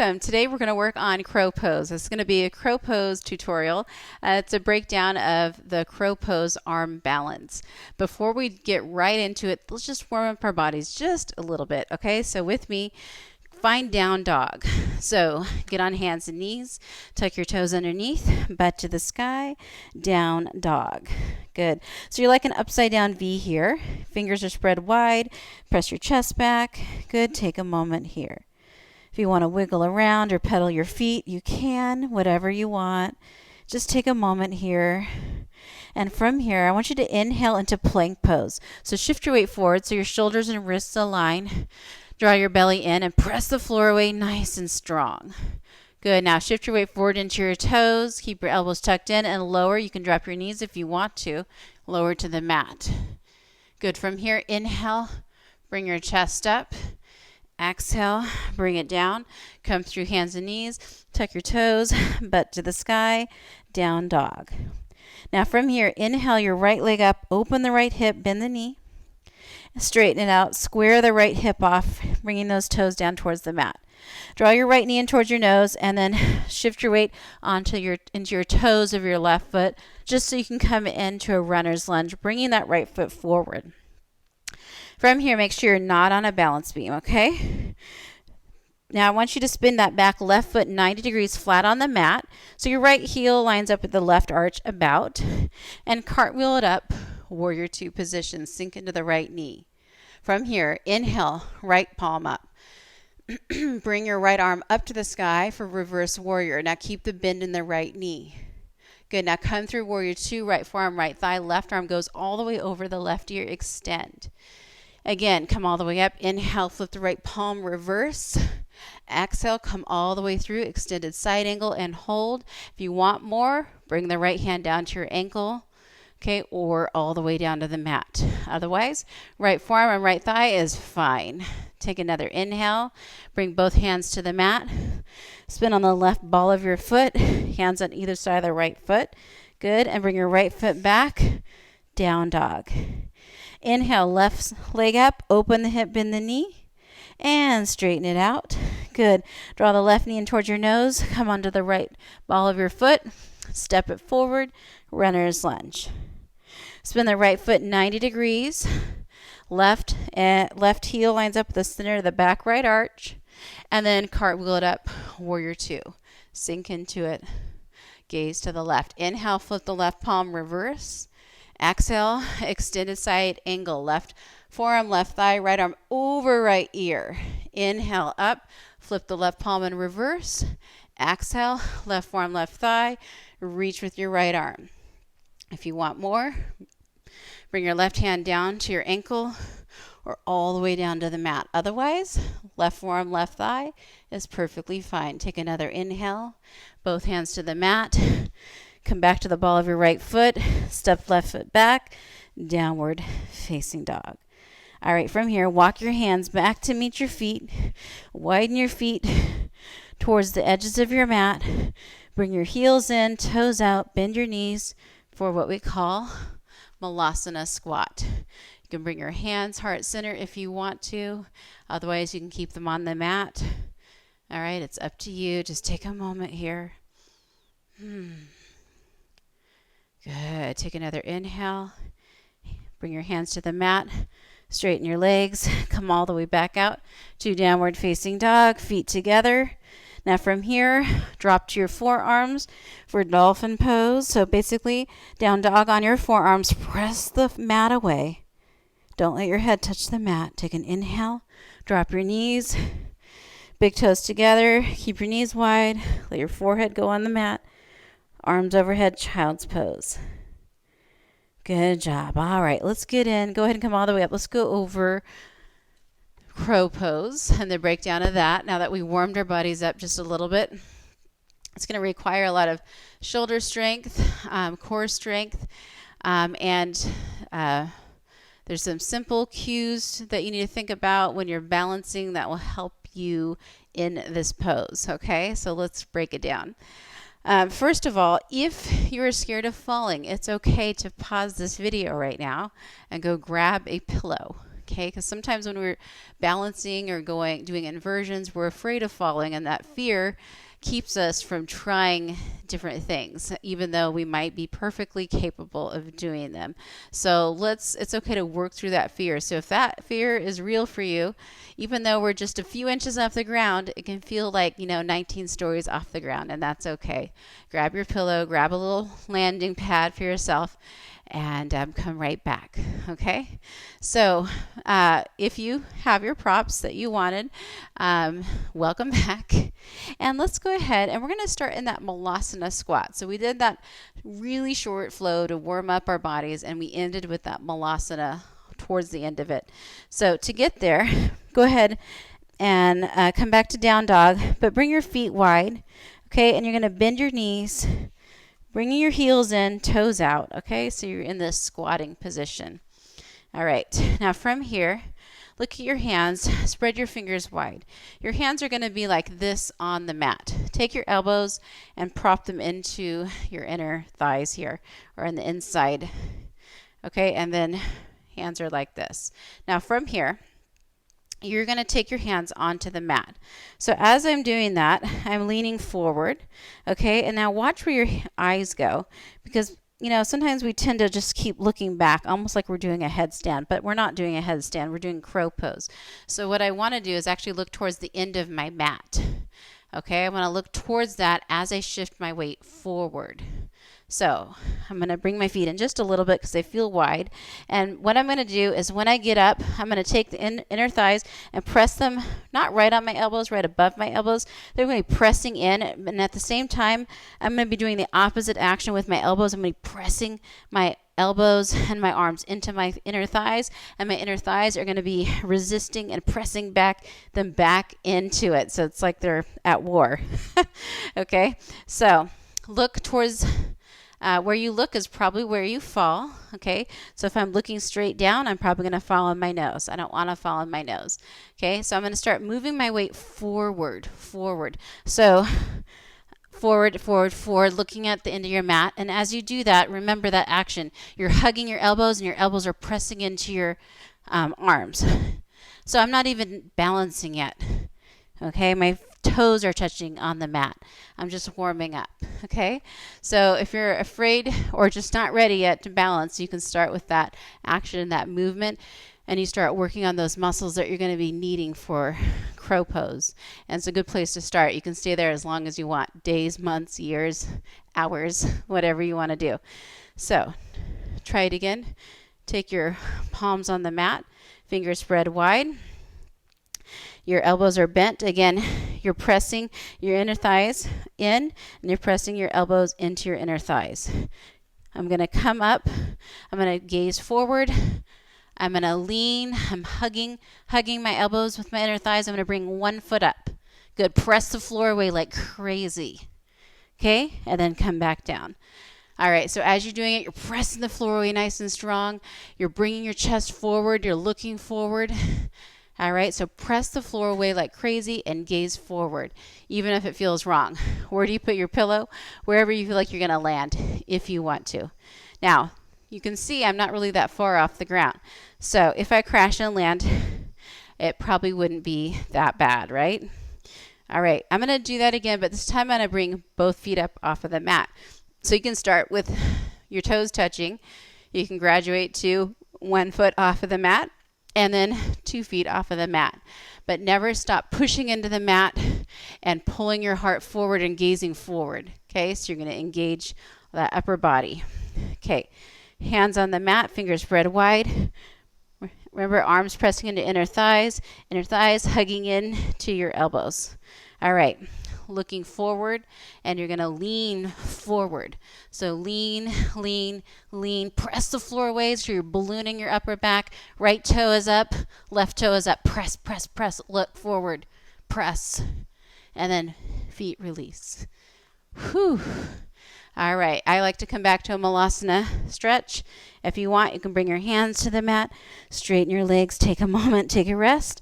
Today we're going to work on crow pose. It's going to be a crow pose tutorial. It's a breakdown of the crow pose arm balance. Before we get right into it, let's just warm up our bodies just a little bit. Okay, so with me, find down dog. So get on hands and knees, tuck your toes underneath, butt to the sky, down dog. Good. So you're like an upside down V here. Fingers are spread wide. Press your chest back. Good. Take a moment here. If you want to wiggle around or pedal your feet, you can, whatever you want. Just take a moment here. And from here, I want you to inhale into plank pose. So shift your weight forward so your shoulders and wrists align. Draw your belly in and press the floor away nice and strong. Good. Now shift your weight forward into your toes. Keep your elbows tucked in and lower. You can drop your knees if you want to. Lower to the mat. Good. From here, inhale. Bring your chest up. Exhale, bring it down, come through hands and knees, tuck your toes, butt to the sky, down dog. Now from here, inhale your right leg up, open the right hip, bend the knee, straighten it out, square the right hip off, bringing those toes down towards the mat. Draw your right knee in towards your nose and then shift your weight into your toes of your left foot just so you can come into a runner's lunge, bringing that right foot forward. From here, make sure you're not on a balance beam, okay? Now, I want you to spin that back left foot 90 degrees flat on the mat. So your right heel lines up with the left arch about. And cartwheel it up, warrior two position. Sink into the right knee. From here, inhale, right palm up. Bring your right arm up to the sky for reverse warrior. Now, keep the bend in the right knee. Good. Now, come through warrior two, right forearm, right thigh. Left arm goes all the way over the left ear. Extend. Again, come all the way up. Inhale, flip the right palm, reverse. Exhale, come all the way through, extended side angle, and hold. If you want more, bring the right hand down to your ankle, okay, or all the way down to the mat. Otherwise, right forearm and right thigh is fine. Take another inhale. Bring both hands to the mat. Spin on the left ball of your foot. Hands on either side of the right foot. Good. And bring your right foot back. Down dog. Inhale, left leg up, open the hip, bend the knee, and straighten it out. Good. Draw the left knee in towards your nose. Come onto the right ball of your foot. Step it forward, runner's lunge. Spin the right foot 90 degrees. Left heel lines up with the center of the back right arch. And then cartwheel it up, warrior two. Sink into it. Gaze to the left. Inhale, flip the left palm, reverse. Exhale, extended side angle, left forearm, left thigh, right arm over right ear. Inhale up, flip the left palm in reverse. Exhale, left forearm, left thigh, reach with your right arm. If you want more, bring your left hand down to your ankle or all the way down to the mat. Otherwise, left forearm, left thigh is perfectly fine. Take another inhale, both hands to the mat. Come back to the ball of your right foot. Step left foot back. Downward facing dog. All right, from here, walk your hands back to meet your feet. Widen your feet towards the edges of your mat. Bring your heels in, toes out, bend your knees for what we call Malasana squat. You can bring your hands heart center if you want to. Otherwise, you can keep them on the mat. All right, it's up to you. Just take a moment here. Good. Take another inhale. Bring your hands to the mat. Straighten your legs. Come all the way back out to downward facing dog. Feet together. Now from here, drop to your forearms for dolphin pose. So basically, down dog on your forearms. Press the mat away. Don't let your head touch the mat. Take an inhale. Drop your knees. Big toes together. Keep your knees wide. Let your forehead go on the mat. Arms overhead, child's pose. Good job. All right, let's get in. Go ahead and come all the way up. Let's go over crow pose and the breakdown of that. Now that we warmed our bodies up just a little bit, it's going to require a lot of shoulder strength, core strength, and there's some simple cues that you need to think about when you're balancing that will help you in this pose. Okay, so let's break it down. First of all, if you're scared of falling, it's okay to pause this video right now and go grab a pillow. Okay, because sometimes when we're balancing or doing inversions, we're afraid of falling, and that fear keeps us from trying different things, even though we might be perfectly capable of doing them. So it's okay to work through that fear. So if that fear is real for you, even though we're just a few inches off the ground, it can feel like, 19 stories off the ground, and that's okay. Grab your pillow, grab a little landing pad for yourself, and come right back. Okay, so if you have your props that you wanted, welcome back, and let's go ahead and we're going to start in that malasana squat. So we did that really short flow to warm up our bodies, and we ended with that malasana towards the end of it. So to get there, go ahead and come back to down dog, but bring your feet wide. Okay, and you're going to bend your knees, bringing your heels in, toes out. Okay, so you're in this squatting position. All right, now from here, look at your hands, spread your fingers wide. Your hands are going to be like this on the mat. Take your elbows and prop them into your inner thighs here, or in the inside. Okay, and then hands are like this. Now from here, you're going to take your hands onto the mat. So as I'm doing that, I'm leaning forward. Okay, and now watch where your eyes go, because sometimes we tend to just keep looking back, almost like we're doing a headstand, but we're not doing a headstand. We're doing crow pose. So what I want to do is actually look towards the end of my mat. Okay, I want to look towards that as I shift my weight forward. So I'm going to bring my feet in just a little bit because they feel wide. And what I'm going to do is when I get up, I'm going to take the inner thighs and press them, not right on my elbows, right above my elbows. They're going to be pressing in. And at the same time, I'm going to be doing the opposite action with my elbows. I'm going to be pressing my elbows and my arms into my inner thighs, and my inner thighs are going to be resisting and pressing them back into it. So it's like they're at war. Okay, so look towards where you look is probably where you fall. Okay, so if I'm looking straight down, I'm probably going to fall on my nose. I don't want to fall on my nose. Okay, so I'm going to start moving my weight forward. So forward, looking at the end of your mat. And as you do that, remember that action. You're hugging your elbows, and your elbows are pressing into your arms. So I'm not even balancing yet. Okay, my toes are touching on the mat. I'm just warming up. Okay, so if you're afraid or just not ready yet to balance, you can start with that action, that movement, and you start working on those muscles that you're going to be needing for crow pose. And it's a good place to start. You can stay there as long as you want, days, months, years, hours, whatever you want to do. So try it again. Take your palms on the mat, fingers spread wide. Your elbows are bent. Again, you're pressing your inner thighs in, and you're pressing your elbows into your inner thighs. I'm going to come up. I'm going to gaze forward. I'm going to lean. I'm hugging my elbows with my inner thighs. I'm going to bring one foot up. Good. Press the floor away like crazy. Okay? And then come back down. All right, so as you're doing it, you're pressing the floor away nice and strong. You're bringing your chest forward. You're looking forward. All right, so press the floor away like crazy and gaze forward, even if it feels wrong. Where do you put your pillow? Wherever you feel like you're going to land, if you want to. Now, you can see I'm not really that far off the ground. So if I crash and land, it probably wouldn't be that bad, right? All right, I'm going to do that again, but this time I'm going to bring both feet up off of the mat. So you can start with your toes touching. You can graduate to 1 foot off of the mat, and then 2 feet off of the mat. But never stop pushing into the mat and pulling your heart forward and gazing forward. Okay, so you're going to engage that upper body. Okay, hands on the mat, fingers spread wide. Remember, arms pressing into inner thighs hugging in to your elbows. All right, looking forward, and you're going to lean forward. So lean, press the floor away so you're ballooning your upper back. Right toe is up, left toe is up. Press, look forward, press, and then feet release. Whew. All right, I like to come back to a malasana stretch. If you want, you can bring your hands to the mat, straighten your legs, take a moment, take a rest.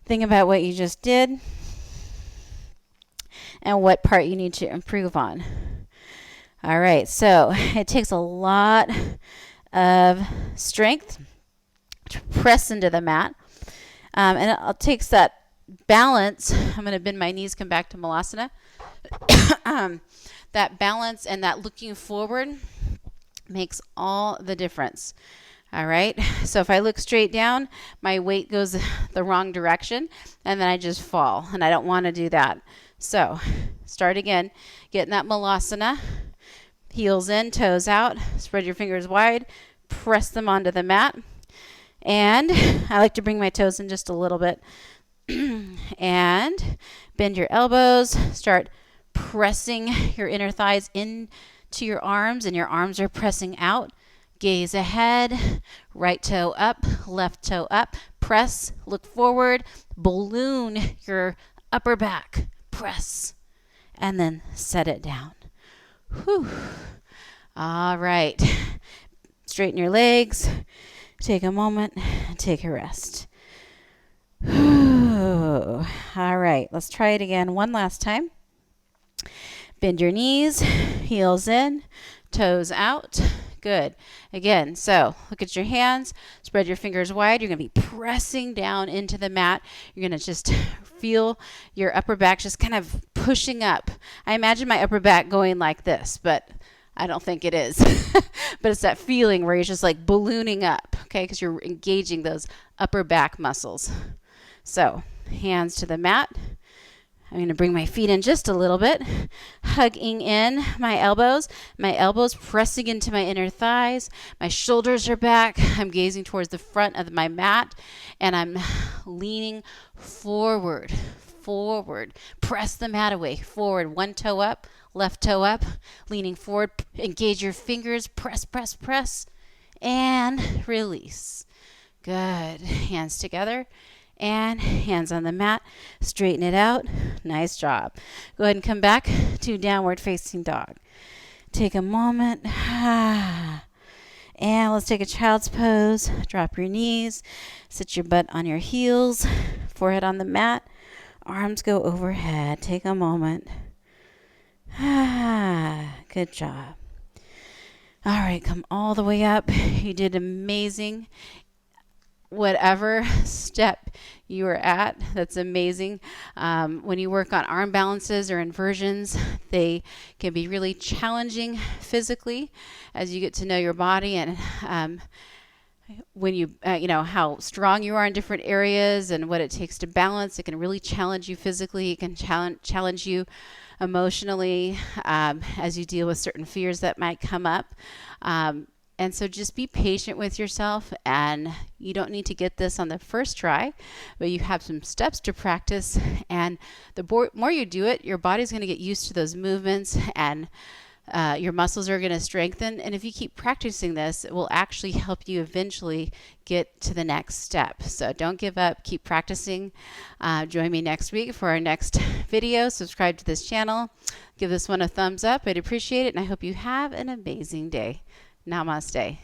Think about what you just did and what part you need to improve on. All right, so it takes a lot of strength press into the mat. And it takes that balance. I'm going to bend my knees, come back to Malasana. That balance and that looking forward makes all the difference. All right. So if I look straight down, my weight goes the wrong direction and then I just fall, and I don't want to do that. So start again. Get in that Malasana. Heels in, toes out. Spread your fingers wide. Press them onto the mat. And I like to bring my toes in just a little bit. And bend your elbows. Start pressing your inner thighs into your arms, and your arms are pressing out. Gaze ahead. Right toe up, left toe up. Press, look forward. Balloon your upper back. Press. And then set it down. Whew. All right. Straighten your legs. Take a moment. Take a rest. Whew. All right. Let's try it again one last time. Bend your knees. Heels in. Toes out. Good. Again, so look at your hands. Spread your fingers wide. You're going to be pressing down into the mat. You're going to just feel your upper back just kind of pushing up. I imagine my upper back going like this, but I don't think it is. But it's that feeling where you're just like ballooning up, okay, because you're engaging those upper back muscles. So hands to the mat. I'm going to bring my feet in just a little bit, hugging in my elbows pressing into my inner thighs. My shoulders are back. I'm gazing towards the front of my mat, and I'm leaning forward. Press the mat away, forward. One toe up, left toe up, leaning forward. Engage your fingers, press, and release. Good. Hands together. And hands on the mat, straighten it out. Nice job. Go ahead and come back to downward facing dog. Take a moment. And let's take a child's pose. Drop your knees. Sit your butt on your heels. Forehead on the mat. Arms go overhead. Take a moment. Good job. All right, come all the way up. You did amazing. Whatever step you are at, that's amazing. When you work on arm balances or inversions, they can be really challenging physically as you get to know your body, and when you know how strong you are in different areas and what it takes to balance. It can really challenge you physically. It can challenge you emotionally as you deal with certain fears that might come up. And so just be patient with yourself, and you don't need to get this on the first try, but you have some steps to practice, and the more you do it, your body's going to get used to those movements, and your muscles are going to strengthen. And if you keep practicing this, it will actually help you eventually get to the next step. So don't give up. Keep practicing. Join me next week for our next video. Subscribe to this channel. Give this one a thumbs up. I'd appreciate it, and I hope you have an amazing day. Namaste.